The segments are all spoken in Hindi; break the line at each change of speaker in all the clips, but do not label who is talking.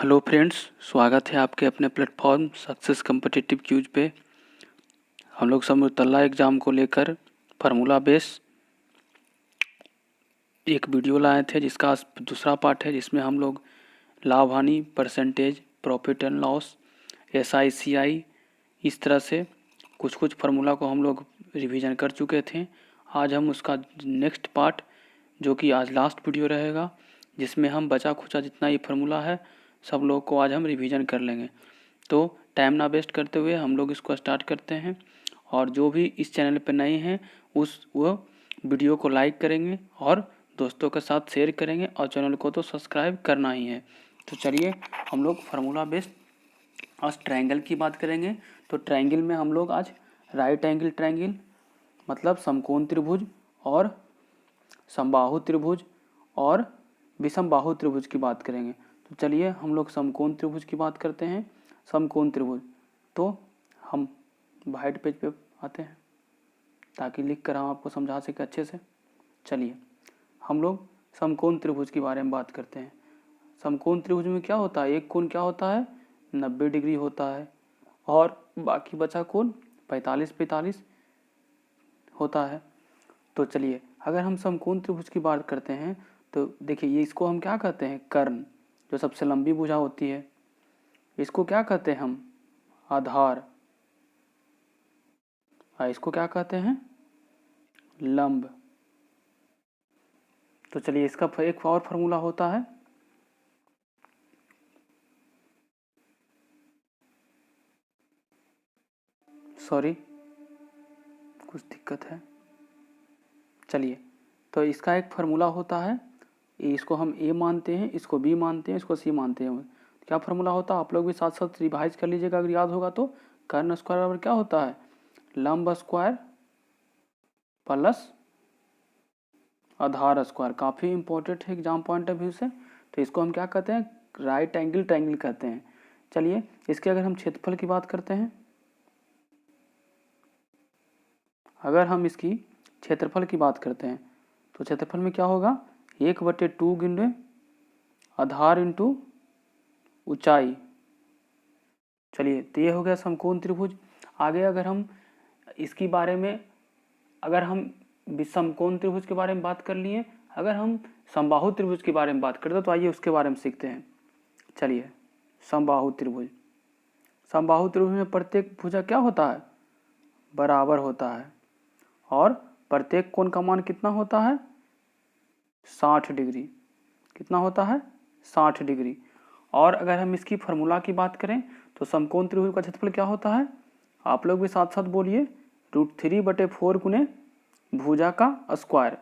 हेलो फ्रेंड्स, स्वागत है आपके अपने प्लेटफॉर्म सक्सेस कम्पिटिटिव क्यूज पे। हम लोग समतुल्ला एग्ज़ाम को लेकर फार्मूला बेस एक वीडियो लाए थे, जिसका दूसरा पार्ट है, जिसमें हम लोग लाभ हानि, percentage, profit and loss, SI CI, इस तरह से कुछ कुछ फार्मूला को हम लोग रिवीजन कर चुके थे। आज हम उसका नेक्स्ट पार्ट, जो कि आज लास्ट वीडियो रहेगा, जिसमें हम बचा खुचा जितना ये फार्मूला है सब लोग को आज हम रिवीजन कर लेंगे। तो टाइम ना वेस्ट करते हुए हम लोग इसको स्टार्ट करते हैं। और जो भी इस चैनल पर नए हैं वो वीडियो को लाइक करेंगे और दोस्तों के साथ शेयर करेंगे, और चैनल को तो सब्सक्राइब करना ही है। तो चलिए हम लोग फार्मूला बेस्ड आज ट्रायंगल की बात करेंगे। तो ट्रायंगल में हम लोग आज राइट एंगल ट्रायंगल मतलब समकोण त्रिभुज और समबाहु त्रिभुज और विषमबाहु त्रिभुज की बात करेंगे। तो चलिए हम लोग समकोण त्रिभुज की बात करते हैं। समकोण त्रिभुज, तो हम वाइट पेज पे आते हैं ताकि लिख कर हम आपको समझा सके अच्छे से। चलिए हम लोग समकोण त्रिभुज के बारे में बात करते हैं। समकोण त्रिभुज में क्या होता है, एक कोण क्या होता है 90 डिग्री होता है, और बाकी बचा कोण 45-45 होता है। तो चलिए अगर हम समकोण त्रिभुज की बात करते हैं तो देखिए, ये इसको हम क्या कहते हैं, कर्ण, जो सबसे लंबी भुजा होती है। इसको क्या कहते हैं हम, आधार। इसको क्या कहते हैं, लंब। तो चलिए इसका एक और फार्मूला होता है, सॉरी कुछ दिक्कत है। चलिए तो इसका एक फार्मूला होता है, इसको हम A मानते हैं, इसको B मानते हैं, इसको C मानते हैं। क्या फार्मूला होता है, आप लोग भी साथ साथ रिवाइज कर लीजिएगा अगर याद होगा तो। कर्ण स्क्वायर बराबर क्या होता है, लंब स्क्वायर प्लस आधार स्क्वायर। काफ़ी इंपॉर्टेंट है एग्जाम पॉइंट ऑफ व्यू से। तो इसको हम क्या कहते हैं, राइट एंगल ट्रायंगल कहते हैं। चलिए इसके अगर हम क्षेत्रफल की बात करते हैं, अगर हम इसकी क्षेत्रफल की बात करते हैं तो क्षेत्रफल में क्या होगा, 1/2 गुने आधार इंटू ऊंचाई। चलिए तो ये हो गया समकोण त्रिभुज। आगे अगर हम इसकी बारे में, अगर हम समकोण त्रिभुज के बारे में बात कर लिए, अगर हम समबाहु त्रिभुज के बारे में बात करते हैं तो आइए उसके बारे में सीखते हैं। चलिए समबाहु त्रिभुज, समबाहु त्रिभुज में प्रत्येक भुजा क्या होता है, बराबर होता है, और प्रत्येक कोण का मान कितना होता है, 60 डिग्री। कितना होता है, 60 डिग्री। और अगर हम इसकी फार्मूला की बात करें तो समकोण त्रिभुज का क्षेत्रफल क्या होता है, आप लोग भी साथ साथ बोलिए, √3/4 गुने भुजा का स्क्वायर।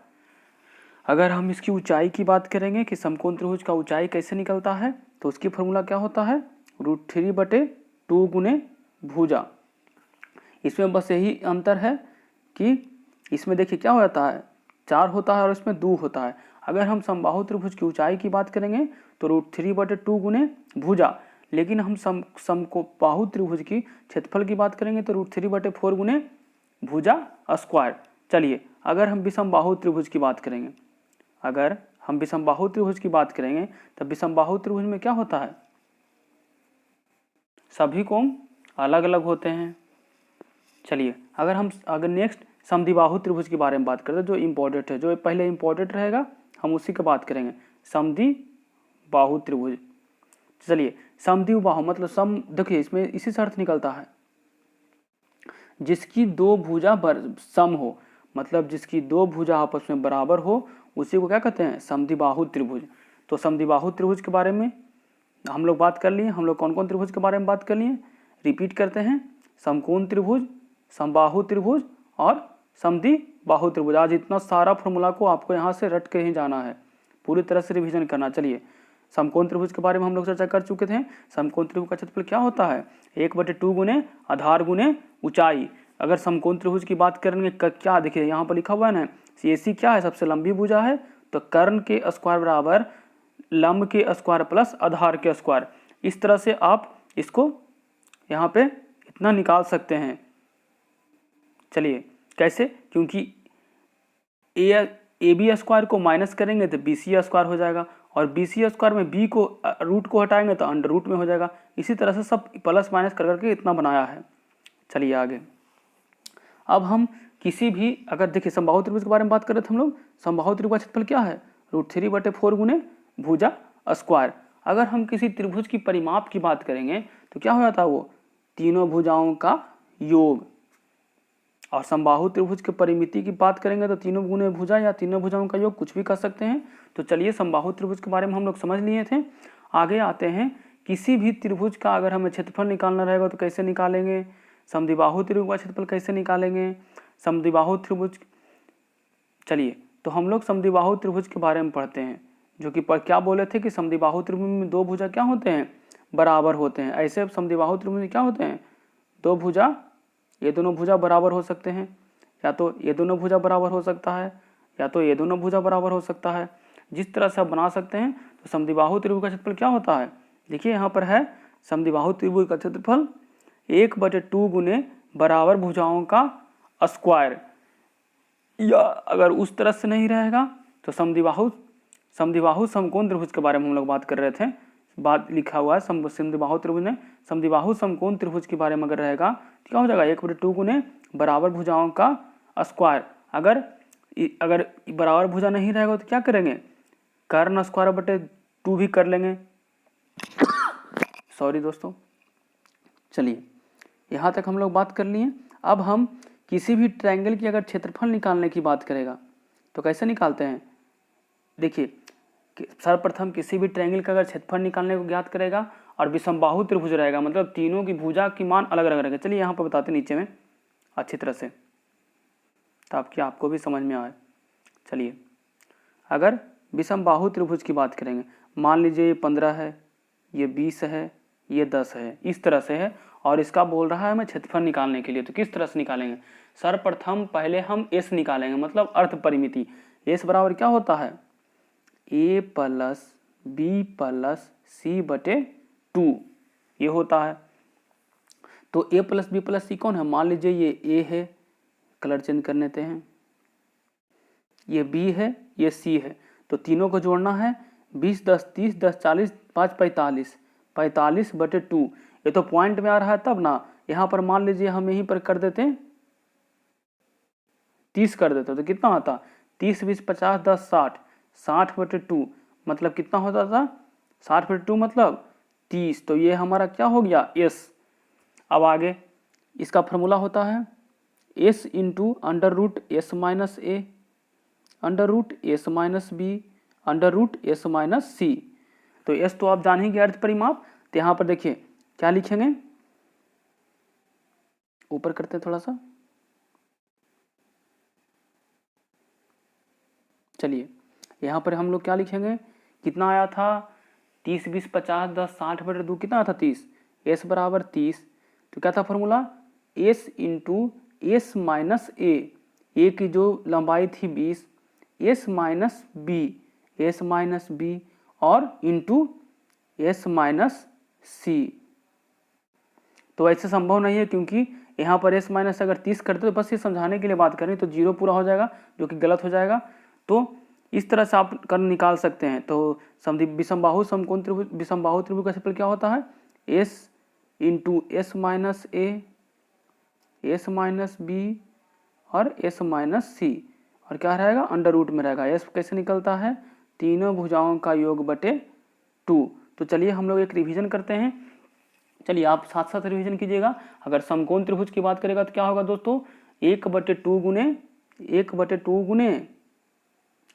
अगर हम इसकी ऊंचाई की बात करेंगे कि समकोण त्रिभुज का ऊंचाई कैसे निकलता है, तो उसकी फार्मूला क्या होता है, √3/2 गुने भुजा। इसमें बस यही अंतर है कि इसमें देखिए क्या होता है, 4 होता है और इसमें 2 होता है। अगर हम समबाहु त्रिभुज की ऊंचाई की बात करेंगे तो √3/2 गुने भुजा, लेकिन हम समबाहु त्रिभुज की क्षेत्रफल की बात करेंगे तो √3/4 गुने भुजा स्क्वायर। चलिए अगर हम विषमबाहु त्रिभुज की बात करेंगे, अगर हम विषमबाहु त्रिभुज की बात करेंगे तो विषमबाहु त्रिभुज में क्या होता है, सभी कोण अलग अलग होते हैं। चलिए अगर नेक्स्ट समद्विबाहु त्रिभुज के बारे में बात करते हैं, जो इम्पोर्टेंट है, जो पहले इम्पोर्टेंट रहेगा हम उसी की बात करेंगे, समद्विबाहु त्रिभुज। चलिए समद्विबाहु मतलब सम, देखिए इसमें इसी से अर्थ निकलता है, जिसकी दो भुजा सम हो, मतलब जिसकी दो भुजा आपस में बराबर हो, उसी को क्या कहते हैं, समद्विबाहु त्रिभुज। तो समद्विबाहु त्रिभुज के बारे में हम लोग बात कर लिए। हम लोग कौन कौन त्रिभुज के बारे में बात कर लिए, रिपीट करते हैं, समकोण त्रिभुज, समबाहु त्रिभुज और समद्विबाहु त्रिभुज। आज इतना सारा फॉर्मूला को आपको यहाँ से रट के ही जाना है, पूरी तरह से रिवीजन करना। चलिए समकोण त्रिभुज के बारे में हम लोग चर्चा कर चुके थे। समकोण त्रिभुज का क्षेत्रफल क्या होता है, 1/2 गुने आधार गुने ऊंचाई। अगर समकोण त्रिभुज की बात करेंगे, क्या देखिए यहाँ पर लिखा हुआ है ना, AC क्या है, सबसे लंबी भुजा है, तो कर्ण के स्क्वायर बराबर लंब के स्क्वायर प्लस आधार के स्क्वायर। इस तरह से आप इसको यहाँ पे इतना निकाल सकते हैं। चलिए कैसे, क्योंकि AB स्क्वायर को माइनस करेंगे तो BC स्क्वायर हो जाएगा, और BC² में B को रूट को हटाएंगे तो अंडर रूट में हो जाएगा। इसी तरह से सब प्लस माइनस कर करके इतना बनाया है। चलिए आगे। अब हम किसी भी, अगर देखिए समबाहु त्रिभुज के बारे में बात कर रहे थे हम लोग, समबाहु त्रिभुज का क्षेत्रफल क्या है, √3/4 गुने भुजा स्क्वायर। अगर हम किसी त्रिभुज की परिमाप की बात करेंगे तो क्या हो जाता है, वो तीनों भुजाओं का योग। और समबाहु त्रिभुज के परिमिति की बात करेंगे तो तीनों गुने भुजा या तीनों भुजाओं का योग, कुछ भी कर सकते हैं। तो चलिए समबाहु त्रिभुज के बारे में हम लोग समझ लिए थे। आगे आते हैं, किसी भी त्रिभुज का अगर हमें क्षेत्रफल निकालना रहेगा तो कैसे निकालेंगे, समद्विबाहु त्रिभुज का क्षेत्रफल कैसे निकालेंगे, समद्विबाहु त्रिभुज। चलिए तो हम लोग समद्विबाहु त्रिभुज के बारे में पढ़ते हैं, जो कि क्या बोले थे कि समद्विबाहु त्रिभुज में दो भुजा क्या होते हैं, बराबर होते हैं। ऐसे समद्विबाहु त्रिभुज में क्या होते हैं, दो भुजा, ये दोनों भुजा बराबर हो सकते हैं, या तो ये दोनों भुजा बराबर हो सकता है, या तो ये दोनों भुजा बराबर हो सकता है। जिस तरह से आप बना सकते हैं। तो समद्विबाहु त्रिभुज का क्षेत्रफल क्या होता है, देखिए यहाँ पर है समद्विबाहु त्रिभुज का क्षेत्रफल 1/2 गुने बराबर भुजाओं का स्क्वायर। या अगर उस तरह से नहीं रहेगा तो समद्विबाहु समकोण त्रिभुज के बारे में हम लोग बात कर रहे थे, बात लिखा हुआ है समद्विबाहु त्रिभुज में। समद्विबाहु समकोण त्रिभुज के बारे में अगर रहेगा तो क्या हो जाएगा, 1/2 गुने बराबर भुजाओं का स्क्वायर। अगर बराबर भुजा नहीं रहेगा तो क्या करेंगे, कर्ण स्क्वायर/2 भी कर लेंगे। सॉरी दोस्तों। चलिए यहाँ तक हम लोग बात कर लिए। अब हम किसी भी ट्रायंगल की अगर क्षेत्रफल निकालने की बात करेगा तो कैसे निकालते हैं, देखिए सर्वप्रथम किसी भी ट्रायंगल का अगर क्षेत्रफल निकालने को ज्ञात करेगा और विषमबाहु त्रिभुज रहेगा, मतलब तीनों की भुजा की मान अलग अलग रहेगा। चलिए यहाँ पर बताते नीचे में अच्छी तरह से, ताकि आपको भी समझ में आए। चलिए अगर विषमबाहु त्रिभुज की बात करेंगे, मान लीजिए ये 15 है, ये 20 है, ये 10 है, इस तरह से है, और इसका बोल रहा है हमें क्षेत्रफल निकालने के लिए। तो किस तरह से निकालेंगे, सर्वप्रथम पहले हम एस निकालेंगे, मतलब अर्ध परिमिति। एस बराबर क्या होता है, a + b + c/2 ये होता है। तो a + b + c कौन है, मान लीजिए ये a है, कलर चेंज कर लेते हैं, ये b है, ये c है। तो तीनों को जोड़ना है, 20 10 30 10 40 5 45 45/2। ये तो पॉइंट में आ रहा है तब ना, यहाँ पर मान लीजिए हम यहीं पर कर देते हैं 30 कर देते तो कितना आता, 30 20 50 10 60 60/2 मतलब कितना होता था, 60/2 मतलब 30। तो ये हमारा क्या हो गया, एस। अब आगे इसका फॉर्मूला होता है s × √s-a √s-b √s-c। तो s तो आप जान ही गए अर्ध परिमाप। तो यहाँ पर देखिए क्या लिखेंगे, ऊपर करते हैं थोड़ा सा। चलिए यहाँ पर हम लोग क्या लिखेंगे, कितना आया था, 30 20 50 10 60/2 कितना आया था 30, s बराबर 30। तो क्या था फॉर्मूला, s × s-a, a की जो लंबाई थी 20, s-b और इंटू s-c। तो ऐसे संभव नहीं है, क्योंकि यहाँ पर s माइनस अगर 30 करते तो बस ये समझाने के लिए बात करें तो 0 पूरा हो जाएगा, जो कि गलत हो जाएगा। तो इस तरह से आप कर निकाल सकते हैं। तो विषमबाहु समकोण त्रिभुज, विषमबाहु त्रिभुज का क्षेत्रफल क्या होता है, s × s-a s-b और s-c, और क्या रहेगा, अंडर रूट में रहेगा। s कैसे निकलता है, तीनों भुजाओं का योग बटे 2। तो चलिए हम लोग एक रिवीजन करते हैं। चलिए आप साथ साथ रिवीजन कीजिएगा। अगर समकोण त्रिभुज की बात करेगा तो क्या होगा दोस्तों, 1/2 गुने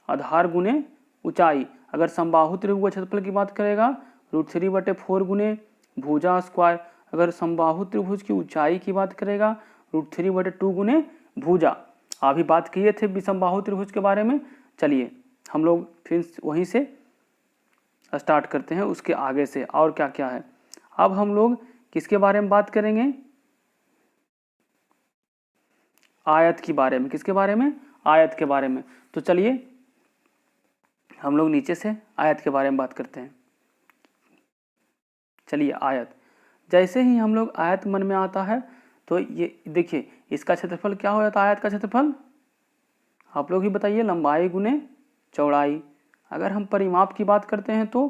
आधार गुने ऊंचाई। अगर समबाहु त्रिभुज क्षेत्रफल की बात करेगा √3/4 गुने भुजा स्क्वायर। अगर समबाहु त्रिभुज की ऊंचाई की बात करेगा √3/2 गुने भुजा। अभी बात किए थे विषमबाहु त्रिभुज के बारे में। चलिए हम लोग फिर वहीं से स्टार्ट करते हैं, उसके आगे से और क्या क्या है। अब हम लोग किसके बारे में बात करेंगे, आयत के बारे में। किसके बारे में, आयत के बारे में। तो चलिए हम लोग नीचे से आयत के बारे में बात करते हैं। चलिए आयत, जैसे ही हम लोग आयत मन में आता है तो ये देखिए इसका क्षेत्रफल क्या हो जाता है, आयत का क्षेत्रफल आप लोग ही बताइए, लंबाई गुने चौड़ाई। अगर हम परिमाप की बात करते हैं तो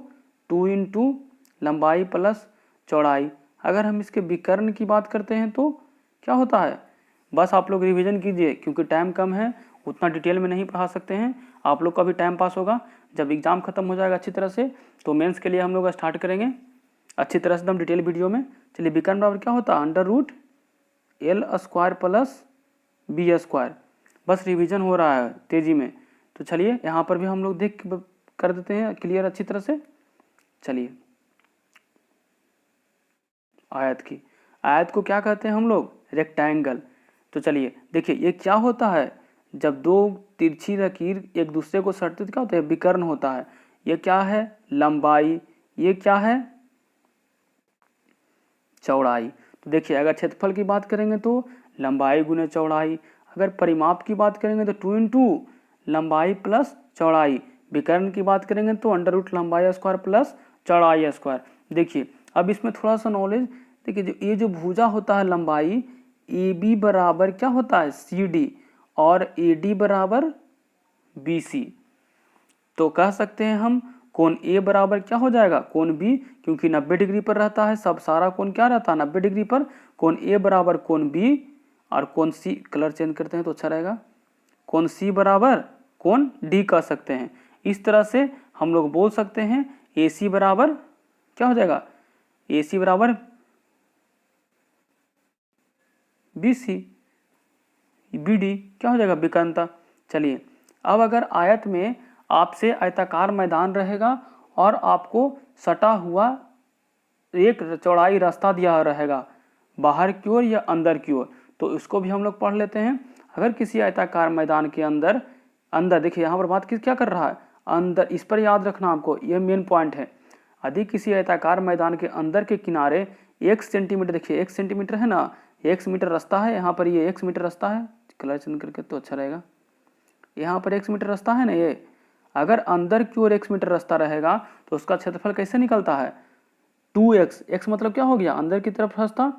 2 इंटू लंबाई प्लस चौड़ाई। अगर हम इसके विकर्ण की बात करते हैं तो क्या होता है, बस आप लोग रिवीजन कीजिए क्योंकि टाइम कम है, उतना डिटेल में नहीं पढ़ा सकते हैं। आप लोग का भी टाइम पास होगा, जब एग्ज़ाम खत्म हो जाएगा अच्छी तरह से तो मेंस के लिए हम लोग स्टार्ट करेंगे अच्छी तरह से एकदम डिटेल वीडियो में। चलिए विकर्ण बराबर क्या होता है, under root L square plus B square. बस रिवीजन हो रहा है तेजी में, तो चलिए यहाँ पर भी हम लोग देख कर देते हैं क्लियर अच्छी तरह से। चलिए आयत को क्या कहते हैं हम लोग, रेक्टेंगल। तो चलिए देखिए ये क्या होता है, जब दो तिरछी लकीर एक दूसरे को सटते तो क्या होता है, विकर्ण होता है। ये क्या है, लंबाई, ये क्या है, चौड़ाई। तो देखिए अगर क्षेत्रफल की बात करेंगे तो लंबाई गुने चौड़ाई, अगर परिमाप की बात करेंगे तो 2 इंटू लंबाई प्लस चौड़ाई, विकर्ण की बात करेंगे तो अंडर रूट लंबाई स्क्वायर प्लस चौड़ाई स्क्वायर। देखिए अब इसमें थोड़ा सा नॉलेज, देखिए ये जो भुजा होता है लंबाई, ए बी बराबर क्या होता है, सी डी, और ए डी बराबर बी सी। तो कह सकते हैं हम कोण ए बराबर क्या हो जाएगा, कोण बी, क्योंकि 90 डिग्री पर रहता है, सब सारा कोण क्या रहता है 90 डिग्री पर। कोण ए बराबर कोण बी, और कोण सी, कलर चेंज करते हैं तो अच्छा रहेगा, कोण सी बराबर कोण डी कह सकते हैं। इस तरह से हम लोग बोल सकते हैं ए सी बराबर क्या हो जाएगा, ए सी बराबर बी सी, बी डी क्या हो जाएगा, विकर्णता। चलिए अब अगर आयत में आपसे आयताकार मैदान रहेगा और आपको सटा हुआ एक चौड़ाई रास्ता दिया रहेगा बाहर की ओर या अंदर की ओर, तो इसको भी हम लोग पढ़ लेते हैं। अगर किसी आयताकार मैदान के अंदर देखिए यहाँ पर बात क्या कर रहा है, अंदर, इस पर याद रखना आपको, यह मेन पॉइंट है। यदि किसी आयताकार मैदान के अंदर के किनारे 1 सेंटीमीटर, देखिए 1 सेंटीमीटर है ना, 1 मीटर रास्ता है, यहाँ पर ये 1 मीटर रास्ता है, कलर चेंज करके तो अच्छा रहेगा, यहाँ पर 1 मीटर रास्ता है ना, ये अगर अंदर की ओर 1 मीटर रास्ता रहेगा तो उसका क्षेत्रफल कैसे निकलता है, 2x, x मतलब क्या हो गया, अंदर की तरफ रास्ता,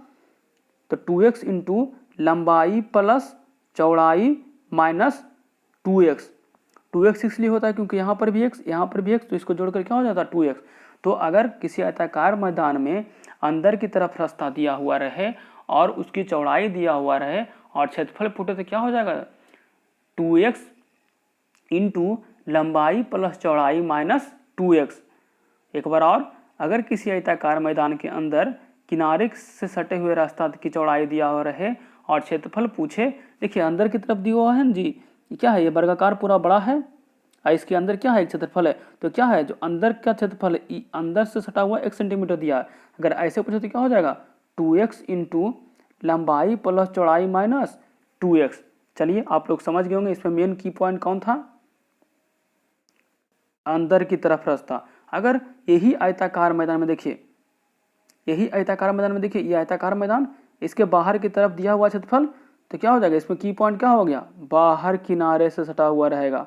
तो 2x इंटू लंबाई प्लस चौड़ाई माइनस 2x। 2x इसलिए होता है क्योंकि यहाँ पर भी x, यहाँ पर भी x, तो इसको जोड़कर क्या हो जाता है 2x। तो अगर किसी आयताकार मैदान में अंदर की तरफ रास्ता दिया हुआ रहे और उसकी चौड़ाई दिया हुआ रहे और क्षेत्रफल पूछे तो क्या हो जाएगा, 2x इंटू लंबाई प्लस चौड़ाई माइनस 2x। एक बार और, अगर किसी आयताकार मैदान के अंदर किनारे से सटे हुए रास्ता की चौड़ाई दिया हुआ रहे और क्षेत्रफल पूछे, देखिए अंदर की तरफ दिया हुआ है ना जी, क्या है, ये वर्गाकार पूरा बड़ा है और इसके अंदर क्या है, एक क्षेत्रफल है, तो क्या है जो अंदर का क्षेत्रफल है, अंदर से सटा हुआ 1 सेंटीमीटर दिया है। अगर ऐसे पूछे तो क्या हो जाएगा, 2x इंटू लंबाई प्लस चौड़ाई माइनस 2x। चलिए आप लोग समझ गए होंगे इसमें मेन की पॉइंट कौन था, अंदर की तरफ रास्ता। अगर यही आयताकार मैदान में देखिए, यही आयताकार मैदान में देखिए, ये आयताकार मैदान, इसके बाहर की तरफ दिया हुआ क्षेत्रफल, तो क्या हो जाएगा, इसमें की पॉइंट क्या हो गया, बाहर किनारे से सटा हुआ रहेगा,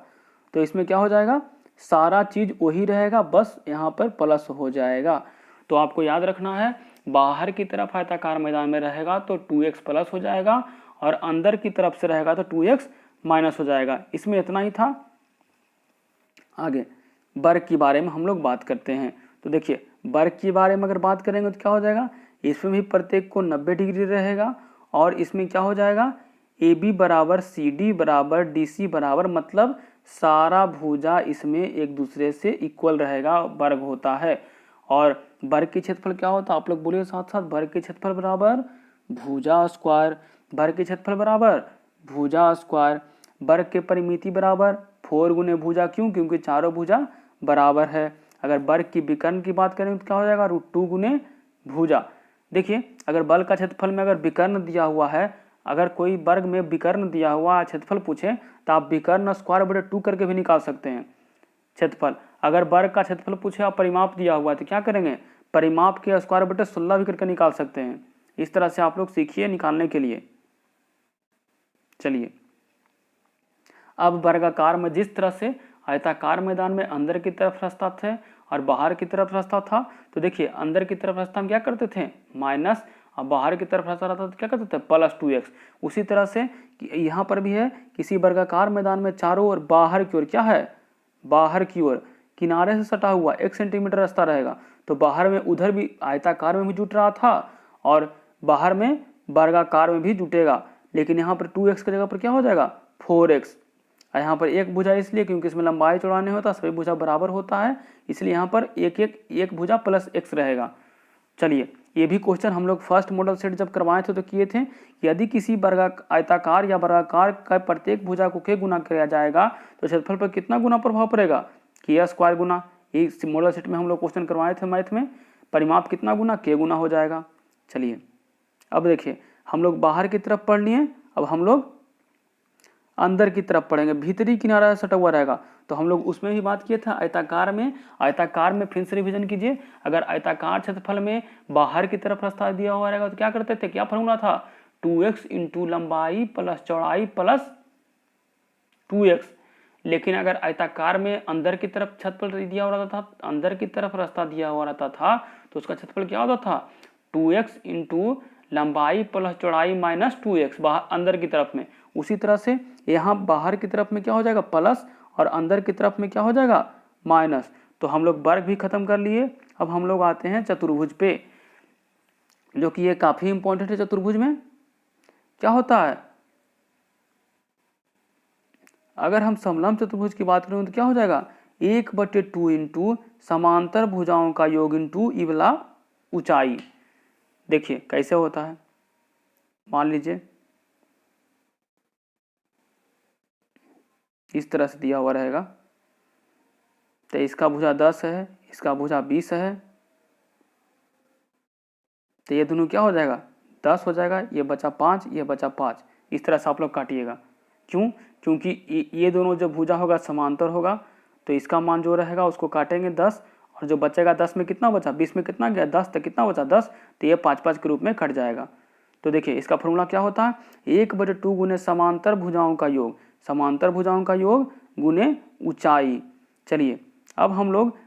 तो इसमें क्या हो जाएगा, सारा चीज वही रहेगा, बस यहाँ पर प्लस हो जाएगा। तो आपको याद रखना है, बाहर की तरफ आयताकार मैदान में रहेगा तो 2x प्लस हो जाएगा और अंदर की तरफ से रहेगा तो 2x माइनस हो जाएगा। इसमें इतना ही था। आगे वर्ग के बारे में हम लोग बात करते हैं। तो देखिए वर्ग के बारे में अगर बात करेंगे तो क्या हो जाएगा, इसमें भी प्रत्येक को 90 डिग्री रहेगा और इसमें क्या हो जाएगा, ए बी बराबर सी डी बराबर डी सी बराबर, मतलब सारा भुजा इसमें एक दूसरे से इक्वल रहेगा, वर्ग होता है। और वर्ग की क्षेत्रफल क्या होता है, आप लोग बोलिए साथ साथ, वर्ग के क्षेत्रफल बराबर भुजा स्क्वायर, वर्ग के क्षेत्रफल बराबर भुजा स्क्वायर। वर्ग के परिमिति बराबर 4 गुने भुजा, क्यों, क्योंकि चारों भुजा बराबर है। अगर वर्ग की विकर्ण की बात करें तो क्या हो जाएगा, √2 गुने भुजा। देखिए अगर बल का क्षेत्रफल में अगर विकर्ण दिया हुआ है, अगर कोई वर्ग में विकर्ण दिया हुआ क्षेत्रफल पूछे तो आप विकर्ण स्क्वायर बटे 2 करके भी निकाल सकते हैं क्षेत्रफल। अगर वर्ग का क्षेत्रफल पूछे और परिमाप दिया हुआ है तो क्या करेंगे, परिमाप के स्क्वायर बटे 16 भी करके निकाल सकते हैं। इस तरह से आप लोग सीखिए निकालने के लिए। चलिए अब वर्गाकार में जिस तरह से आयताकार मैदान में अंदर की तरफ रास्ता थे और बाहर की तरफ रास्ता था, तो देखिए अंदर की तरफ रास्ता हम क्या करते थे माइनस, और बाहर की तरफ रास्ता रहता तो क्या करते थे +2x। उसी तरह से यहाँ पर भी है, किसी वर्गाकार मैदान में चारों ओर बाहर की ओर क्या है, बाहर की ओर किनारे से सटा हुआ 1 सेंटीमीटर रास्ता रहेगा, तो बाहर में उधर भी आयताकार में भी जुट रहा था और बाहर में वर्गाकार में भी जुटेगा। लेकिन यहाँ पर 2x की जगह पर क्या हो जाएगा 4x। यहाँ पर एक भुजा इसलिए क्योंकि इसमें लंबाई चौड़ाई नहीं होता, सभी भुजा बराबर होता है, इसलिए यहाँ पर एक भुजा प्लस x रहेगा। चलिए, ये भी क्वेश्चन हम लोग फर्स्ट मॉडल सेट जब करवाए थे तो किए थे। यदि किसी आयताकार या वर्गाकार का प्रत्येक भुजा को k गुना किया जाएगा तो क्षेत्रफल पर कितना गुना प्रभाव पड़ेगा, k² गुना। इस मॉडल सेट में हम लोग क्वेश्चन करवाए थे मैथ में, परिमाप कितना गुना, k गुना हो जाएगा। चलिए, अब देखिए हम लोग बाहर की तरफ पढ़ लिए, अब हम लोग अंदर की तरफ पढ़ेंगे। भीतरी किनारा सटा हुआ रहेगा, तो हम लोग उसमें भी बात किए थे आयताकार में फिर से रिवीजन कीजिए। अगर आयताकार क्षेत्रफल में बाहर की तरफ रास्ता दिया हुआ रहेगा तो क्या करते थे, क्या फॉर्मूला था, 2x इंटू लंबाई प्लस चौड़ाई प्लस 2x। लेकिन अगर आयताकार में अंदर की तरफ क्षेत्रफल दिया हुआ रहता था, अंदर की तरफ रास्ता दिया हुआ रहता था, तो उसका क्षेत्रफल क्या होता था, 2x इंटू लंबाई प्लस चौड़ाई माइनस 2x अंदर की तरफ में। उसी तरह से यहाँ बाहर की तरफ में क्या हो जाएगा प्लस और अंदर की तरफ में क्या हो जाएगा माइनस। तो हम लोग वर्ग भी खत्म कर लिए। अब हम लोग आते हैं चतुर्भुज पे, जो कि ये काफी इंपॉर्टेंट है। चतुर्भुज में क्या होता है, अगर हम समलंब चतुर्भुज की बात करें तो क्या हो जाएगा 1/2 इंटू समांतर भुजाओं का योग इंटू ई वाला ऊंचाई। देखिए कैसे होता है, मान लीजिए इस तरह से दिया हुआ रहेगा, तो इसका भुजा 10 है, इसका भुजा 20 है, तो ये दोनों क्या हो जाएगा 10 हो जाएगा, ये बचा 5, ये बचा 5। इस तरह से आप लोग काटिएगा। क्यों, क्योंकि ये दोनों जो भुजा होगा समांतर होगा, तो इसका मान जो रहेगा उसको काटेंगे 10, और जो बचेगा 10 में कितना बचा, 20 में कितना गया 10, तो कितना बचा 10, तो ये 5-5 के रूप में कट जाएगा। तो देखिए इसका फॉर्मूला क्या होता है, 1/2 गुने समांतर भुजाओं का योग, समांतर भुजाओं का योग गुने ऊंचाई। चलिए, अब हम लोग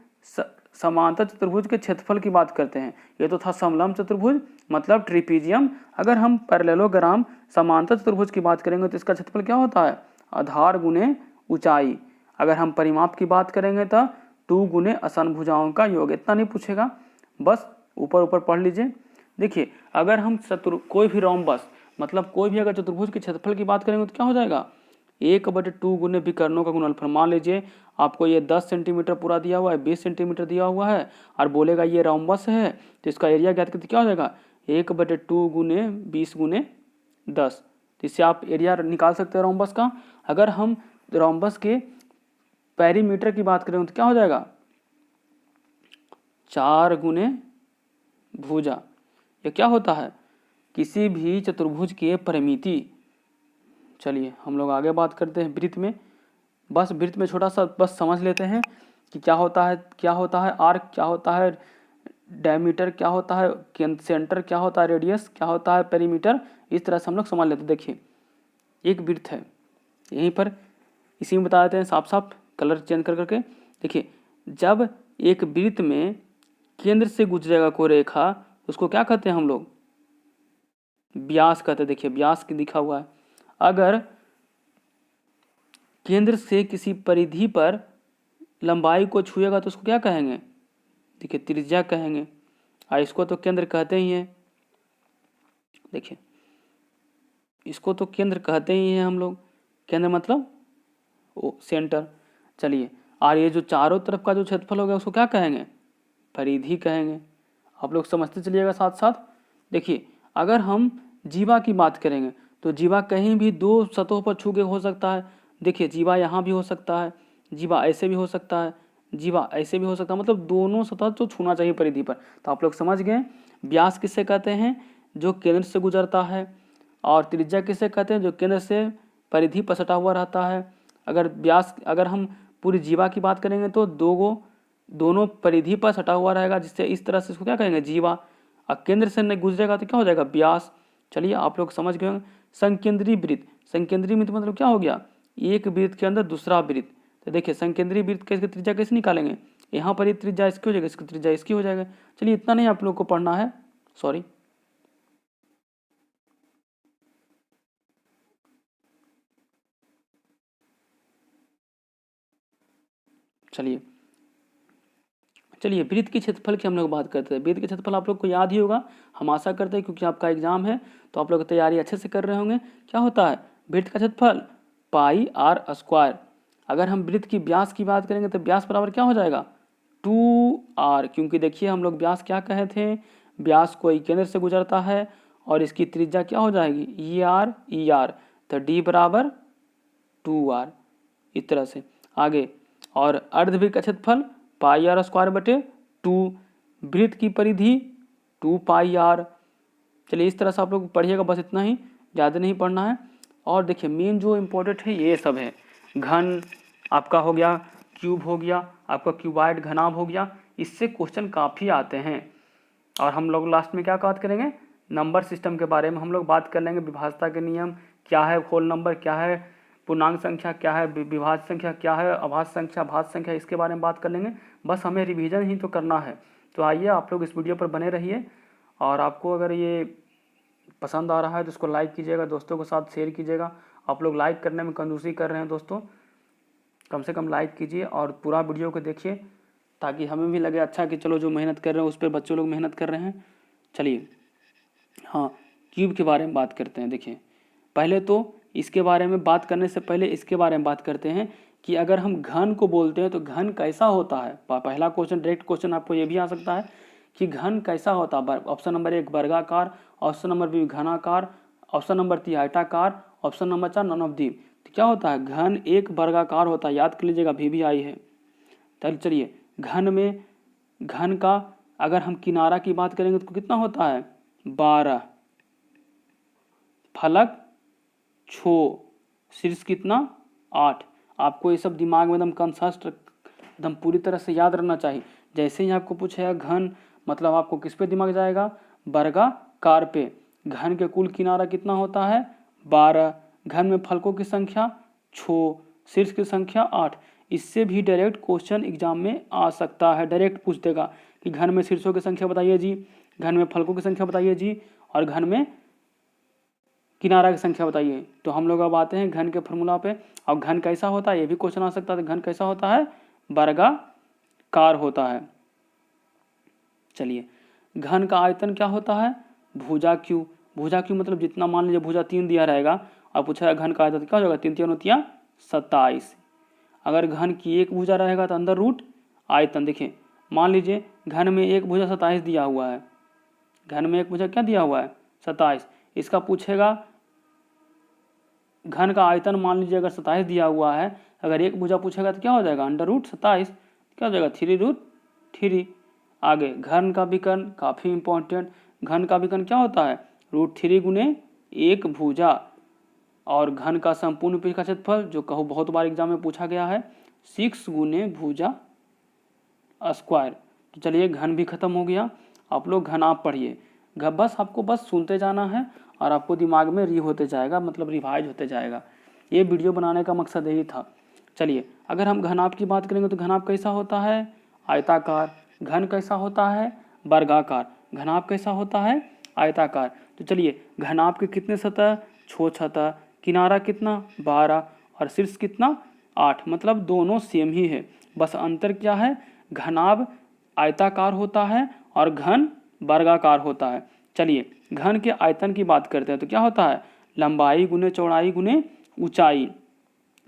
समांतर चतुर्भुज के क्षेत्रफल की बात करते हैं। ये तो था समलंब चतुर्भुज मतलब ट्रिपीजियम। अगर हम पैरेललोग्राम समांतर चतुर्भुज की बात करेंगे तो इसका क्षेत्रफल क्या होता है, आधार गुने ऊंचाई। अगर हम परिमाप की बात करेंगे तो 2 गुने आसन भुजाओं का योग। इतना नहीं पूछेगा, बस ऊपर ऊपर पढ़ लीजिए। देखिए अगर हम कोई भी रोम्बस मतलब कोई भी अगर चतुर्भुज के क्षेत्रफल की बात करेंगे तो क्या हो जाएगा 1/2 गुने विकर्णों का गुणनफल। मान लीजिए आपको ये 10 सेंटीमीटर पूरा दिया हुआ है, 20 सेंटीमीटर दिया हुआ है, और बोलेगा ये रोम्बस है, तो इसका एरिया ज्ञात करते क्या हो जाएगा 1/2 गुने 20 गुने 10। तो इससे आप एरिया निकाल सकते हैं रोम्बस का। अगर हम रोम्बस के पेरीमीटर की बात करें तो क्या हो जाएगा 4 गुने भुजा। ये क्या होता है, किसी भी चतुर्भुज के परिमिति। चलिए हम लोग आगे बात करते हैं वृत्त में। बस वृत्त में छोटा सा बस समझ लेते हैं कि क्या होता है आर्क, क्या होता है डायमीटर, क्या होता है सेंटर, क्या होता है रेडियस, क्या होता है पेरीमीटर। इस तरह से हम लोग समझ लेते हैं। देखिए एक वृत्त है, यहीं पर इसी में बता देते हैं साफ साफ कलर चेंज कर करके। देखिए जब एक वृत्त में केंद्र से गुजरेगा कोई रेखा, उसको क्या कहते हैं हम लोग, व्यास कहते हैं। देखिए व्यास की लिखा हुआ है। अगर केंद्र से किसी परिधि पर लंबाई को छुएगा तो उसको क्या कहेंगे, देखिए त्रिज्या कहेंगे। इसको तो केंद्र कहते ही हैं, देखिए इसको तो केंद्र कहते ही हैं हम लोग। केंद्र मतलब सेंटर। चलिए, और ये जो चारों तरफ का जो क्षेत्रफल होगा उसको क्या कहेंगे, परिधि कहेंगे। आप लोग समझते चलिएगा साथ साथ। देखिए अगर हम जीवा की बात करेंगे तो जीवा कहीं भी 2 सतहों पर छू के हो सकता है। देखिए जीवा यहाँ भी हो सकता है, जीवा ऐसे भी हो सकता है, जीवा ऐसे भी हो सकता है, मतलब दोनों सतह तो छूना चाहिए परिधि पर। तो आप लोग समझ गए। व्यास किससे कहते हैं, जो केंद्र से गुजरता है, और त्रिज्या किससे कहते हैं, जो केंद्र से परिधि पर सटा हुआ रहता है। अगर हम पूरी जीवा की बात करेंगे तो दोनों परिधि पर सटा हुआ रहेगा, जिससे इस तरह से इसको क्या कहेंगे जीवा। और केंद्र से नहीं गुजरेगा तो क्या हो जाएगा व्यास। चलिए आप लोग समझ गए होंगे। संकेंद्रीय वृत्त, संकेंद्रीय वृत्त मतलब क्या हो गया, एक वृत्त के अंदर दूसरा वृत्त। तो देखिए संकेंद्रीय वृत्त का इसकी त्रिज्या कैसे निकालेंगे, यहाँ पर ये त्रिज्या इसकी हो जाएगी, इसकी त्रिज्या इसकी हो जाएगा। चलिए इतना नहीं आप लोग को पढ़ना है, सॉरी। चलिए चलिए वृत्त के क्षेत्रफल की हम लोग बात करते हैं। वृत्त के क्षेत्रफल आप लोग को याद ही होगा, हम आशा करते हैं क्योंकि आपका एग्जाम है तो आप लोग तैयारी अच्छे से कर रहे होंगे। क्या होता है वृत्त का क्षेत्रफल? पाई आर स्क्वायर। अगर हम वृत्त की व्यास की बात करेंगे तो व्यास बराबर क्या हो जाएगा? 2r, क्योंकि देखिए हम लोग व्यास क्या कहे थे, व्यास कोई केंद्र से गुजरता है और इसकी त्रिज्या क्या हो जाएगी? ई आर, तो d बराबर 2r। इस तरह से आगे, और अर्धवृत्त का क्षेत्रफल पाई आर स्क्वायर बटे 2, वृत्त की परिधि 2 पाई आर। चलिए इस तरह से आप लोग पढ़िएगा, बस इतना ही, ज़्यादा नहीं पढ़ना है। और देखिए मेन जो इम्पोर्टेंट है ये सब है, घन आपका हो गया, क्यूब हो गया, आपका क्यूबाइड घनाभ हो गया, इससे क्वेश्चन काफ़ी आते हैं। और हम लोग लास्ट में क्या बात करेंगे? नंबर सिस्टम के बारे में हम लोग बात कर लेंगे, विभाज्यता के नियम क्या है, होल नंबर क्या है, पूर्णांक संख्या क्या है, विभाज्य संख्या क्या है, अभाज्य संख्या, भाज्य संख्या, इसके बारे में बात कर लेंगे। बस हमें रिवीजन ही तो करना है। तो आइए आप लोग इस वीडियो पर बने रहिए, और आपको अगर ये पसंद आ रहा है तो उसको लाइक कीजिएगा, दोस्तों के साथ शेयर कीजिएगा। आप लोग लाइक करने में कंजूसी कर रहे हैं दोस्तों, कम से कम लाइक कीजिए और पूरा वीडियो को देखिए, ताकि हमें भी लगे अच्छा कि चलो जो मेहनत कर रहे हैं उस पर बच्चों लोग मेहनत कर रहे हैं। चलिए हाँ, क्यूब के बारे में बात करते हैं। देखिए पहले तो इसके बारे में बात करने से पहले इसके बारे में बात करते हैं कि अगर हम घन को बोलते हैं तो घन कैसा होता है। पहला क्वेश्चन, डायरेक्ट क्वेश्चन आपको ये भी आ सकता है कि घन कैसा होता है। ऑप्शन नंबर 1 वर्गाकार, ऑप्शन नंबर 2 घनाकार, ऑप्शन नंबर 3 आयताकार, option number 4 none of the. तो क्या होता है? घन एक वर्गाकार होता है, याद कर लीजिएगा, भी आई है। चलिए घन में, घन का अगर हम किनारा की बात करेंगे तो कितना होता है? 12, फलक 6, शीर्ष कितना? 8। आपको ये सब दिमाग में एकदम कंसस्ट, एकदम पूरी तरह से याद रखना चाहिए। जैसे ही आपको पूछेगा घन, मतलब आपको किस पे दिमाग जाएगा? वर्गाकार पे। घन के कुल किनारा कितना होता है? 12। घन में फलकों की संख्या 6, शीर्ष की संख्या 8। इससे भी डायरेक्ट क्वेश्चन एग्जाम में आ सकता है, डायरेक्ट पूछ देगा कि घन में शीर्षों की संख्या बताइए जी, घन में फलकों की संख्या बताइए जी, और घन में किनारा की संख्या बताइए। तो हम लोग अब आते हैं घन के फॉर्मूला पे। और घन कैसा होता है ये भी क्वेश्चन आ सकता है। तो घन कैसा होता है? वर्गाकार होता है। चलिए घन का आयतन क्या होता है? भुजा क्यू। भुजा क्यू मतलब जितना, मान लीजिए भुजा 3 दिया रहेगा और पूछा है घन का आयतन, क्या हो जाएगा? 3 3 × 27। अगर घन की एक भुजा रहेगा तो अंदर रूट आयतन। देखिए मान लीजिए घन में एक भुजा 27 दिया हुआ है, घन में एक भुजा क्या दिया हुआ है? 27। इसका पूछेगा घन का आयतन, मान लीजिए अगर 27 दिया हुआ है, अगर एक भुजा पूछेगा तो क्या हो जाएगा? अंडर रूट 27, क्या हो जाएगा? 3√3। आगे घन का विकर्ण, काफ़ी इंपॉर्टेंट। घन का विकर्ण क्या होता है? √3 × 1 भुजा। और घन का संपूर्ण पृष्ठ का क्षेत्रफल, जो कहो बहुत बार एग्जाम में पूछा गया है, 6 × भुजा स्क्वायर। तो चलिए घन भी खत्म हो गया। आप लोग घन आप पढ़िए, बस आपको बस सुनते जाना है और आपको दिमाग में होते जाएगा, मतलब रिवाइज होते जाएगा। ये वीडियो बनाने का मकसद यही था। चलिए अगर हम घनाभ की बात करेंगे तो घनाभ कैसा होता है? आयताकार। घन कैसा होता है? वर्गाकार। घनाभ कैसा होता है? आयताकार। तो चलिए घनाभ के कितने सतह? 6 सतह। किनारा कितना? 12, और शीर्ष कितना? 8। मतलब दोनों सेम ही है, बस अंतर क्या है? घनाभ आयताकार होता है और घन वर्गाकार होता है। चलिए घन के आयतन की बात करते हैं तो क्या होता है? लंबाई गुने चौड़ाई गुने ऊंचाई।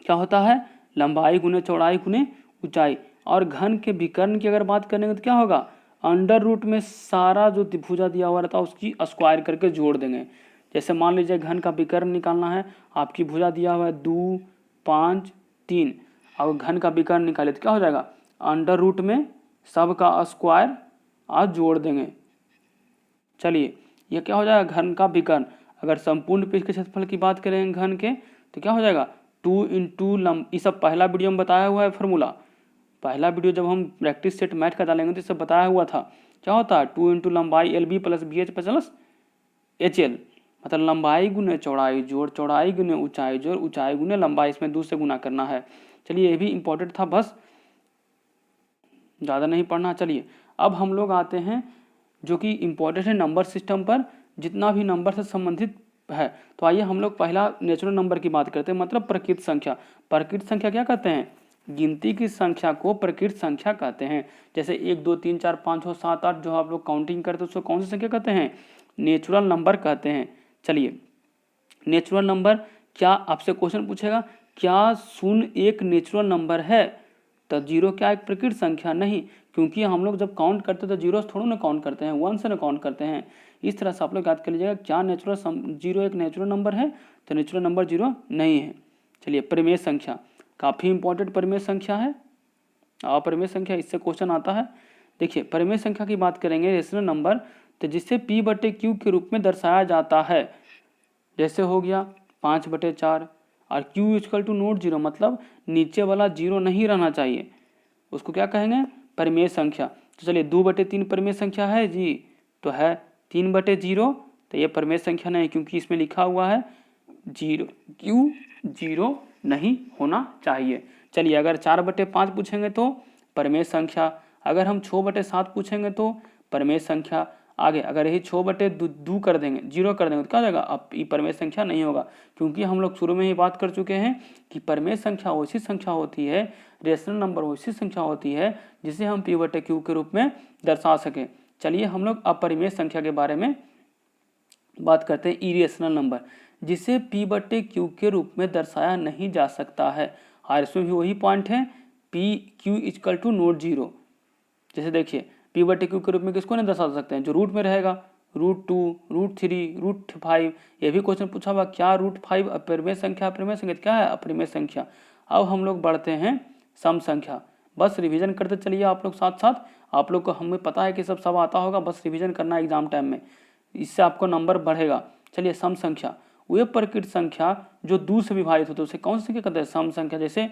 क्या होता है? लंबाई गुने चौड़ाई गुने ऊंचाई। और घन के विकर्ण की अगर बात करेंगे तो क्या होगा? अंडर रूट में सारा जो भुजा दिया हुआ रहता है उसकी स्क्वायर करके जोड़ देंगे। जैसे मान लीजिए घन का विकर्ण निकालना है, आपकी भुजा दिया हुआ है 2, 5, 3, और घन का विकर्ण निकाले तो क्या हो जाएगा? अंडर रूट में सब का स्क्वायर आज जोड़ देंगे। चलिए ये क्या हो जाएगा? घन का विकर्ण। अगर संपूर्ण पृष्ठ के क्षेत्रफल की बात करें घन के तो क्या हो जाएगा? 2 × ये सब पहला वीडियो में बताया हुआ है फॉर्मूला। पहला वीडियो जब हम प्रैक्टिस सेट मैथ का डालेंगे तो इससे बताया हुआ था। क्या होता है? 2 × लंबाई LB + BH + HL, मतलब लंबाई गुने चौड़ाई जोड़ चौड़ाई गुने ऊंचाई जोड़ ऊंचाई गुने लंबाई, इसमें 2 से गुना करना है। चलिए ये भी इंपॉर्टेंट था, बस ज़्यादा नहीं पढ़ना। चलिए अब हम लोग आते हैं जो कि इम्पोर्टेंट है नंबर सिस्टम पर, जितना भी नंबर से संबंधित है। तो आइए हम लोग पहला नेचुरल नंबर की बात करते हैं, मतलब प्रकृत संख्या। प्रकृत संख्या क्या कहते हैं? गिनती की संख्या को प्रकृत संख्या कहते हैं। जैसे 1 2 3 4 5 6 7 8 जो आप लोग काउंटिंग करते हैं उसको कौन सी संख्या कहते हैं? नेचुरल नंबर कहते हैं। चलिए, नेचुरल नंबर, क्या आपसे क्वेश्चन पूछेगा क्या शून्य एक नेचुरल नंबर है? तो जीरो क्या एक प्रकृत संख्या? नहीं, क्योंकि हम लोग जब काउंट करते हैं तो जीरो से थोड़ा ना काउंट करते हैं, वन से ना काउंट करते हैं। इस तरह से आप लोग याद कर लीजिएगा, क्या जीरो एक नेचुरल नंबर है? तो नेचुरल नंबर जीरो नहीं है। चलिए, परिमेय संख्या काफ़ी इंपॉर्टेंट परिमेय संख्या है। अपरिमेय संख्या, इससे क्वेश्चन आता है। देखिए, परिमेय संख्या की बात करेंगे, रेशनल नंबर, तो जिसे P/Q के रूप में दर्शाया जाता है। जैसे हो गया 5/4 और Q equal to not zero, मतलब नीचे वाला जीरो नहीं रहना चाहिए, उसको क्या कहेंगे? परिमेय संख्या। तो चलिए, 2/3 परिमेय संख्या है जी, तो है 3/0, तो ये परिमेय संख्या नहीं, क्योंकि इसमें लिखा हुआ है जीरो, Q जीरो नहीं होना चाहिए। चलिए, अगर 4/5 पूछेंगे तो परिमेय संख्या, अगर हम 6/7 पूछेंगे तो परिमेय संख्या। आगे अगर यही 6/2 कर देंगे, जीरो कर देंगे तो क्या हो जाएगा? अब ये परिमेय संख्या नहीं होगा, क्योंकि हम लोग शुरू में ही बात कर चुके हैं कि परिमेय संख्या वैसी संख्या होती है, रेशनल नंबर वैसी संख्या होती है जिसे हम P/Q के रूप में दर्शा सकें। चलिए, हम लोग अपरिमेय संख्या के बारे में बात करते हैं, इरेशनल नंबर, जिसे P/Q के रूप में दर्शाया नहीं जा सकता है। और इसमें भी वही पॉइंट है, P/Q equal to not zero. जैसे देखिए, P/Q के रूप में किसको नहीं दर्शा सकते हैं? जो रूट में रहेगा, √2, √3, √5। ये भी क्वेश्चन पूछा हुआ, क्या √5 अपरिमेय संख्या? अपरिमेय संख्या क्या है? अपरिमेय संख्या। अब हम लोग बढ़ते हैं सम संख्या। बस रिवीजन करते चलिए आप लोग साथ साथ। आप लोग को, हमें पता है कि सब आता होगा, बस रिवीजन करना है एग्जाम टाइम में, इससे आपको नंबर बढ़ेगा। चलिए, सम संख्या वे प्रकृत संख्या जो 2 से विभाजित होते हैं उसे कौन सी संख्या कहते हैं? सम संख्या। जैसे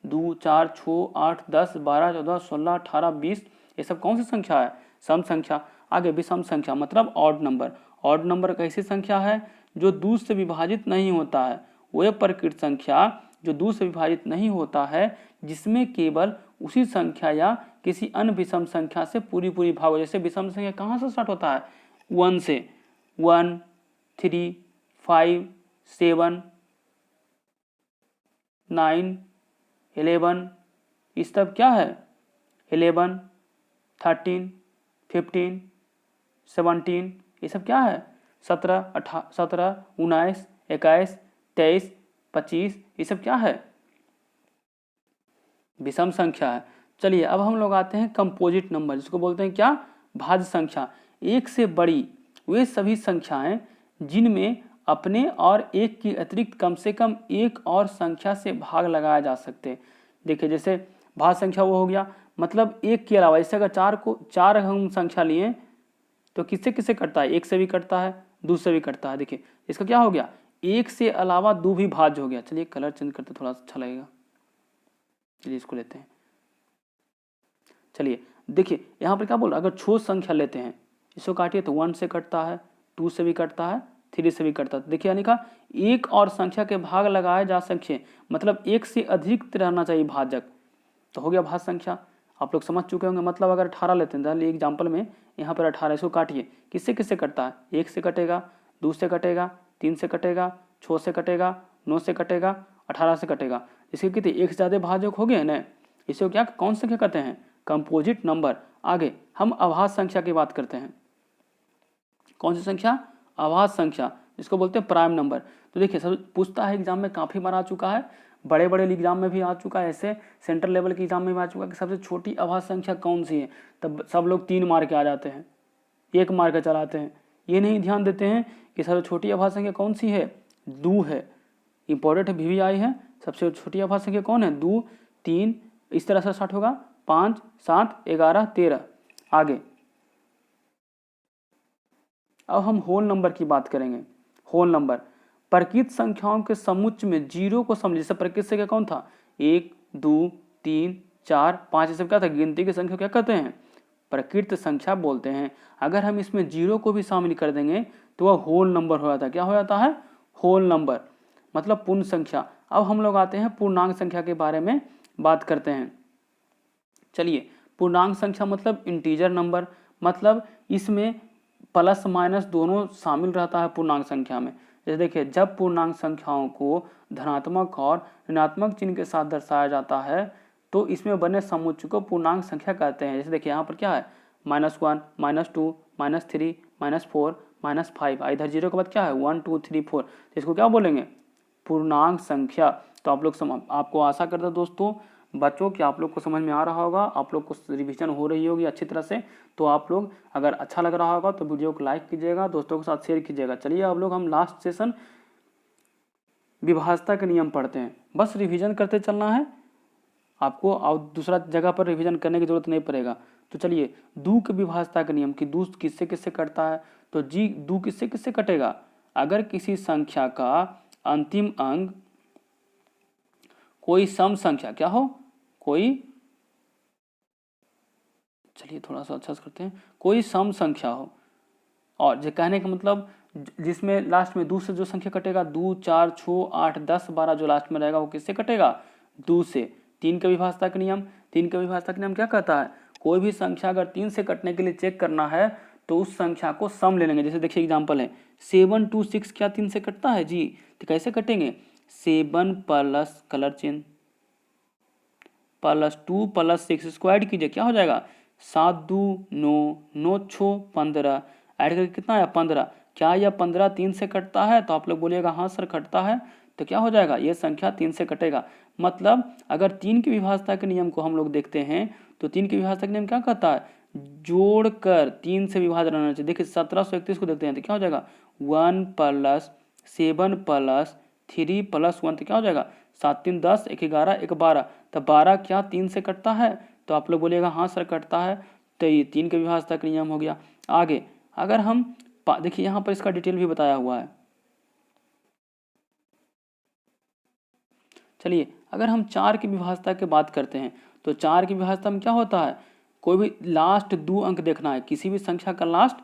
2 4 6 8 10 12 14 16 18 20, ये सब कौन सी संख्या है? सम संख्या। आगे विषम संख्या मतलब ऑड नंबर। ऑड नंबर कैसी संख्या है? जो 2 से विभाजित नहीं होता है। वह प्रकृत संख्या जो 2 से विभाजित नहीं होता है, जिसमें केवल उसी संख्या या किसी अन्य विषम संख्या से पूरी भाग हो। जैसे विषम संख्या कहाँ से स्टार्ट होता है? 1 से। 1 3 5 7 9 11, इस सब क्या है? 11 13 15 17, ये सब क्या है? 17 19 21 23 25, ये सब क्या है? विषम संख्या है। चलिए, अब हम लोग आते हैं कंपोजिट नंबर, जिसको बोलते हैं क्या? भाज्य संख्या। एक से बड़ी वे सभी संख्याएं जिनमें अपने और एक की अतिरिक्त कम से कम एक और संख्या से भाग लगाया जा सकते हैं। देखिए, जैसे भाज्य संख्या वो हो गया, मतलब एक के अलावा, जैसे अगर चार हम संख्या लिए तो किससे किससे कटता है? एक से भी कटता है, दो से भी कटता है। देखिए, इसका क्या हो गया? एक से अलावा दो भी भाज्य हो गया। चलिए, कलर चेंज करते थोड़ा अच्छा लगेगा। चलिए, इसको लेते हैं। चलिए, देखिए यहाँ पर क्या बोल रहा है, अगर छोट संख्या लेते हैं, इसको काटिए तो 1 से कटता है, 2 से भी कटता है, 3 से भी कटता है। देखिए, यानी कहा एक और संख्या के भाग लगाए जा सके, मतलब एक से अधिक रहना चाहिए भाजक, तो हो गया भाज्य संख्या। आप लोग समझ चुके होंगे। मतलब अगर 18 लेते हैं, एग्जाम्पल में यहाँ पर 18, इसको काटिए, किससे किससे कटता है? 1 से कटेगा, 2 से कटेगा, 3 से कटेगा, 6 से कटेगा, 9 से कटेगा, 18 से कटेगा। इसके कितने? एक से ज़्यादा भाजक हो गए ना, इसे क्या कौन संख्या कहते हैं? Composite number. आगे हम अभाज्य संख्या की बात करते हैं। कौन सी संख्या? अभाज्य संख्या, जिसको बोलते हैं प्राइम नंबर। तो देखिए, सब पूछता है एग्जाम में, काफ़ी बार आ चुका है, बड़े बड़े एग्जाम में भी आ चुका है, ऐसे सेंट्रल लेवल के एग्जाम में भी आ चुका है कि सबसे छोटी अभाज्य संख्या कौन सी है। तब सब लोग 3 मार के आ जाते हैं, 1 मार के चलाते हैं, ये नहीं ध्यान देते हैं कि सबसे छोटी अभाज्य संख्या कौन सी है? 2 है। इंपॉर्टेंट है, VVI है। सबसे छोटी अभाज्य संख्या कौन है? 2 3, इस तरह से स्टार्ट होगा, 5 7 11 13। आगे अब हम होल नंबर की बात करेंगे। होल नंबर प्रकृत संख्याओं के समुच्चय में जीरो को समझ, जैसे प्रकृत संख्या कौन था? 1 2 3 4 5, ये सब क्या था? गिनती की संख्या क्या कहते हैं? प्रकृत संख्या बोलते हैं। अगर हम इसमें जीरो को भी शामिल कर देंगे तो वह होल नंबर हो जाता है। क्या हो जाता है? होल नंबर, मतलब पूर्ण संख्या। अब हम लोग आते हैं पूर्णांक संख्या के बारे में बात करते हैं। चलिए, पूर्णांक संख्या मतलब इंटीजर नंबर, मतलब इसमें प्लस माइनस दोनों शामिल रहता है पूर्णांक संख्या में। जैसे देखिए, जब पूर्णांक संख्याओं को धनात्मक और ऋणात्मक चिन्ह के साथ दर्शाया जाता है तो इसमें बने समुच्चय को पूर्णांक संख्या कहते हैं। जैसे देखिए यहाँ पर क्या है, -1, -2, -3, -4, -5, इधर 0 के बाद क्या है 1 2 3 4, तो इसको क्या बोलेंगे, पूर्णांक संख्या। तो आप लोग आपको आशा करता हूं दोस्तों बच्चों कि आप लोग को समझ में आ रहा होगा, आप लोग को रिवीजन हो रही होगी अच्छी तरह से। तो आप लोग अगर अच्छा लग रहा होगा तो वीडियो को लाइक कीजिएगा, दोस्तों के साथ शेयर कीजिएगा। चलिए अब लोग हम लास्ट सेशन विभाज्यता के नियम पढ़ते हैं। बस रिवीजन करते चलना है आपको, और दूसरा जगह पर रिवीजन करने की जरूरत नहीं पड़ेगा। तो चलिए, दू के विभाज्यता के नियम कि दू किससे किससे कटता है, तो जी दू किससे किससे कटेगा, अगर किसी संख्या का अंतिम अंक कोई सम संख्या क्या हो, कोई, चलिए थोड़ा सा अच्छा से करते हैं, कोई सम संख्या हो, और जो कहने का मतलब जिसमें लास्ट में दू से जो संख्या कटेगा, 2 4 6 8 10 12 जो लास्ट में रहेगा वो किससे कटेगा, दू से। 3 के विभाज्यता का नियम, 3 के विभाज्यता का नियम क्या कहता है, कोई भी संख्या अगर 3 से कटने के लिए चेक करना है तो उस संख्या को सम ले लेंगे। जैसे देखिए एग्जांपल है 7 2 6, क्या 3 से कटता है जी, तो कैसे कटेंगे, 7 प्लस कलर चिन्ह प्लस 2 प्लस 6 स्क्वायर कीजिए, क्या हो जाएगा 7 2 9 9 6 15, ऐड करके कितना आया 15। क्या यह 15 3 से कटता है, तो आप लोग बोलिएगा हाँ सर कटता है, तो क्या हो जाएगा ये संख्या 3 से कटेगा। मतलब अगर 3 की विभाज्यता के नियम को हम लोग देखते हैं तो 3 की विभाज्यता का नियम क्या कहता है, जोड़कर 3 से विभाजन रहना चाहिए। देखिए 1731 को देखते हैं तो क्या हो जाएगा 1 प्लस 7 प्लस 3 प्लस 1, तो क्या हो जाएगा 7 3 10 1 11 1 12, तो 12 क्या 3 से कटता है, तो आप लोग बोलिएगा हाँ सर कटता है। तो ये 3 के विभाज्यता का नियम हो गया। आगे अगर हम देखिए यहाँ पर इसका डिटेल भी बताया हुआ है। चलिए अगर हम 4 की विभाज्यता की बात करते हैं तो 4 की विभाज्यता में क्या होता है, कोई भी लास्ट 2 अंक देखना है, किसी भी संख्या का लास्ट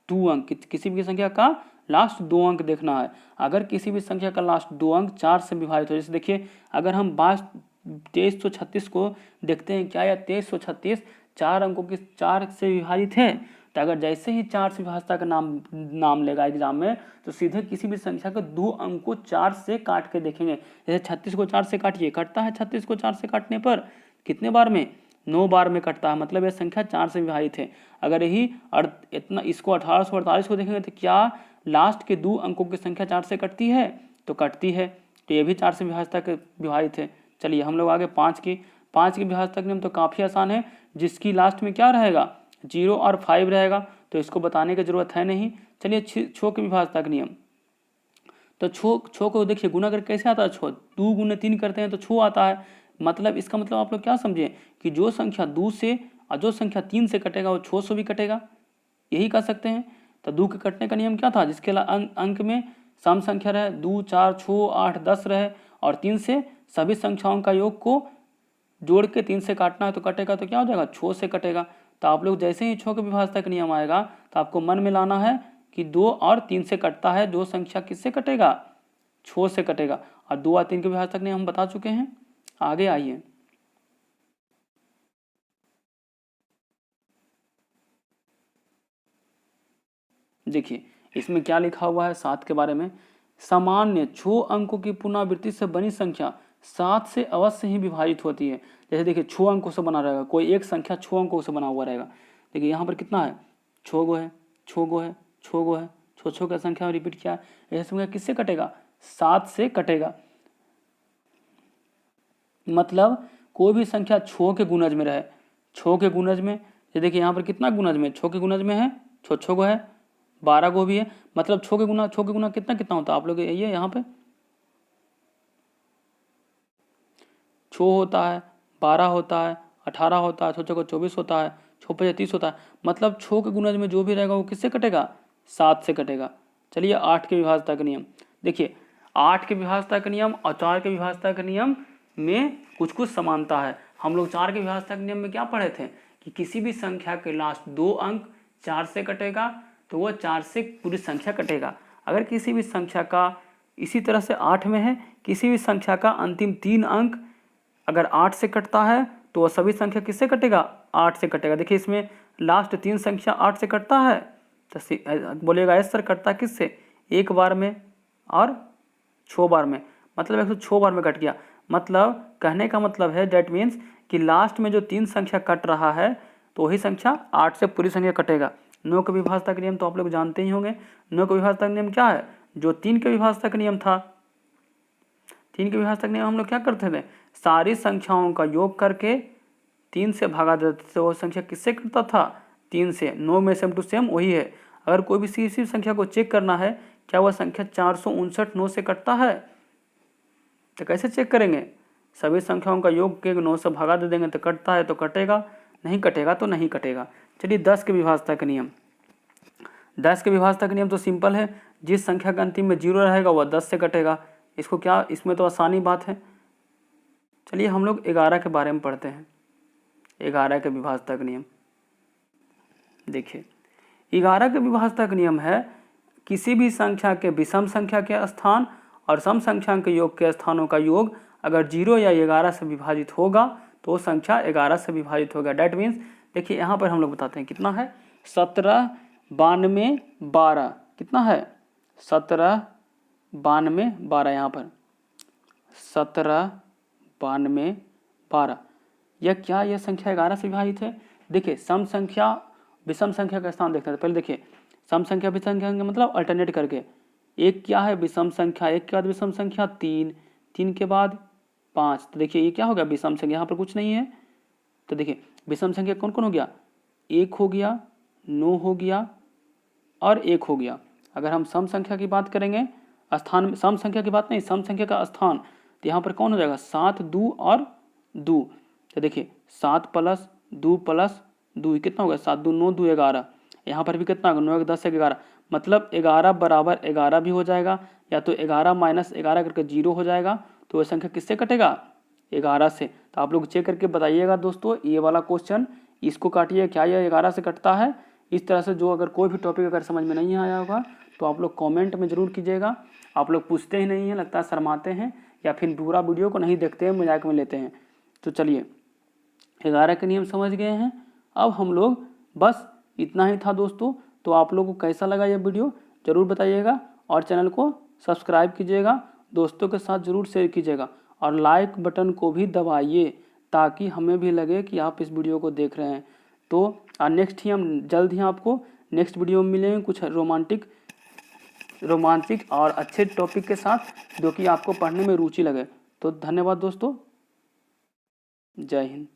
2 अंक, किसी भी संख्या का लास्ट 2 अंक देखना है। अगर किसी भी संख्या का लास्ट 2 अंक 4 से विभाजित हो, जैसे देखिए अगर हम 2336 को देखते हैं, क्या यह 2336 4 अंकों के 4 से विभाजित है, तो अगर जैसे ही 4 से विभाज्यता का नाम लेगा एग्जाम में तो सीधे किसी भी संख्या के 2 अंक को 4 से काट के देखेंगे। जैसे 36 को 4 से काटिए, कटता है 36 को 4 से काटने पर कितने बार में, 9 बार में कटता है, मतलब यह संख्या 4 से विभाजित है। अगर यही इतना इसको 1848 को देखेंगे तो क्या लास्ट के 2 अंकों की संख्या 4 से कटती है, तो कटती है, तो ये भी 4 से विभाज्यता के विभाजित है। चलिए हम लोग आगे 5 की विभाज्यता का नियम तो काफ़ी आसान है, जिसकी लास्ट में क्या रहेगा 0 और 5 रहेगा, तो इसको बताने की जरूरत है नहीं। चलिए 6 की विभाज्यता का नियम, तो छो को देखिए गुना करके कैसे आता है, 2 गुने 3 करते हैं तो 6 आता है। मतलब इसका मतलब आप लोग क्या समझे कि जो संख्या 2 से और जो संख्या 3 से कटेगा वो 6 से भी कटेगा, यही कह सकते हैं। तो 2 के कटने का नियम क्या था, जिसके अंक में सम संख्या रहे, 2 4 6 8 10 रहे, और 3 से सभी संख्याओं का योग को जोड़ के 3 से काटना है तो कटेगा, तो क्या हो जाएगा 6 से कटेगा। तो आप लोग जैसे ही 6 के विभाज्यता का नियम आएगा तो आपको मन में लाना है कि 2 और 3 से कटता है, जो संख्या किससे कटेगा 6 से कटेगा, और 2 और 3 के विभाज्यता का नियम हम बता चुके हैं। आगे आइए, देखिए इसमें क्या लिखा हुआ है 7 के बारे में, सामान्य 6 अंकों की पुनरावृत्ति से बनी संख्या 7 से अवश्य ही विभाजित होती है। जैसे देखिए 6 अंकों से बना रहेगा, कोई एक संख्या 6 अंकों से बना हुआ रहेगा। देखिए यहाँ पर कितना है 6 गो है, 6 गो है, 6 गो है, 6 का संख्या रिपीट किया है, यह संख्या किससे कटेगा 7 से कटेगा। मतलब कोई भी संख्या 6 के गुणज में रहे, 6 के गुणज में, ये देखिए यहाँ पर कितना गुणज में, 6 के गुणज में है, 6 गो है, 12 गो भी है, मतलब 6 के गुना कितना कितना होता है, आप लोग ये यहाँ पे 6 होता है, 12 होता है, 18 होता है, 6 को 24 होता है, 6 5 30 होता है। मतलब 6 के गुणज में जो भी रहेगा वो किससे कटेगा 7 से कटेगा। चलिए 8 के विभाज्यता का नियम, देखिए 8 के विभाज्यता का नियम और 4 के विभाज्यता का नियम में कुछ समानता है। हम लोग 4 के विभाज्यता के नियम में क्या पढ़े थे कि किसी भी संख्या के लास्ट 2 अंक 4 से कटेगा तो वह 4 से पूरी संख्या कटेगा। अगर किसी भी संख्या का, इसी तरह से 8 में है, किसी भी संख्या का अंतिम 3 अंक अगर 8 से कटता है तो वह सभी संख्या किससे कटेगा 8 से कटेगा। देखिए इसमें लास्ट 3 संख्या 8 से कटता है, तो बोलिएगा यस सर कटता किससे, 1 बार में और 6 बार में, मतलब 106 बार में कट गया। मतलब कहने का मतलब है डेट मीन्स कि लास्ट में जो 3 संख्या कट रहा है तो वही संख्या 8 से पूरी संख्या कटेगा। 9 के विभाजता का नियम तो आप लोग जानते ही होंगे। 9 के विभाजता का नियम क्या है? जो 3 के विभाजता का नियम था। 3 के विभाजता का नियम हम लोग क्या करते थे? सारी संख्याओं का योग करके 3 से भागा देते थे। वो संख्या किससे कटता था? 3 से। 9 में सेम टू सेम वही है। अगर कोई भी किसी संख्या को चेक करना है, क्या वह संख्या 459 9 से कटता है? तो कैसे चेक करेंगे? सभी संख्याओं का योग के 9 से भागा दे देंगे तो कटता है तो कटेगा, नहीं कटेगा तो नहीं कटेगा। चलिए 10 के विभाजता का नियम। 10 के विभाजता का नियम तो सिंपल है, जिस संख्या का अंतिम में 0 रहेगा वह 10 से कटेगा। इसको क्या, इसमें तो आसानी बात है। चलिए हम लोग 11 के बारे में पढ़ते हैं। 11 के विभाजता का नियम देखिए, 11 के विभाजता का नियम है किसी भी संख्या के विषम संख्या के स्थान और सम संख्या के योग के स्थानों का योग अगर 0 या 11 से विभाजित होगा तो वो संख्या 11 से विभाजित होगा। डैट मीन्स देखिए यहाँ पर हम लोग बताते हैं कितना है, 17 92 12 कितना है, 17 92 12 यहाँ पर 17 92 12 यह क्या, यह संख्या 11 से विभाजित है। देखिए सम संख्या विषम संख्या का स्थान देखते हैं। पहले देखिए सम संख्या विषम संख्या का मतलब अल्टरनेट करके, एक क्या है विषम संख्या, एक के बाद विषम संख्या 3, 3 के बाद 5, तो देखिए ये क्या हो गया विषम संख्या, यहाँ पर कुछ नहीं है। तो देखिए विषम संख्या कौन कौन हो गया, 1 हो गया, 9 हो गया और 1 हो गया। अगर हम सम संख्या की बात करेंगे, स्थान सम संख्या की बात नहीं, सम संख्या का स्थान, तो यहाँ पर कौन हो जाएगा 7 2 और 2। तो देखिए 7 + 2 + 2 कितना होगा, 7 2 9 2 11। यहाँ पर भी कितना होगा 9 1 10 11, मतलब 11 बराबर 11 भी हो जाएगा, या तो 11 - 11 करके 0 हो जाएगा। तो वह संख्या किससे कटेगा, 11 से। तो आप लोग चेक करके बताइएगा दोस्तों, ये वाला क्वेश्चन इसको काटिए, क्या यह 11 से कटता है। इस तरह से जो अगर कोई भी टॉपिक अगर समझ में नहीं आया होगा तो आप लोग कमेंट में ज़रूर कीजिएगा। आप लोग पूछते ही नहीं हैं, लगता है शर्माते हैं या फिर पूरा वीडियो को नहीं देखते हैं, मजाक में लेते हैं। तो चलिए 11 के नियम समझ गए हैं। अब हम लोग बस इतना ही था दोस्तों। तो आप लोगों को कैसा लगा ये वीडियो ज़रूर बताइएगा और चैनल को सब्सक्राइब कीजिएगा, दोस्तों के साथ ज़रूर शेयर कीजिएगा और लाइक बटन को भी दबाइए ताकि हमें भी लगे कि आप इस वीडियो को देख रहे हैं। तो नेक्स्ट ही हम जल्द ही आपको नेक्स्ट वीडियो में मिलेंगे कुछ रोमांटिक और अच्छे टॉपिक के साथ जो कि आपको पढ़ने में रुचि लगे। तो धन्यवाद दोस्तों, जय हिंद।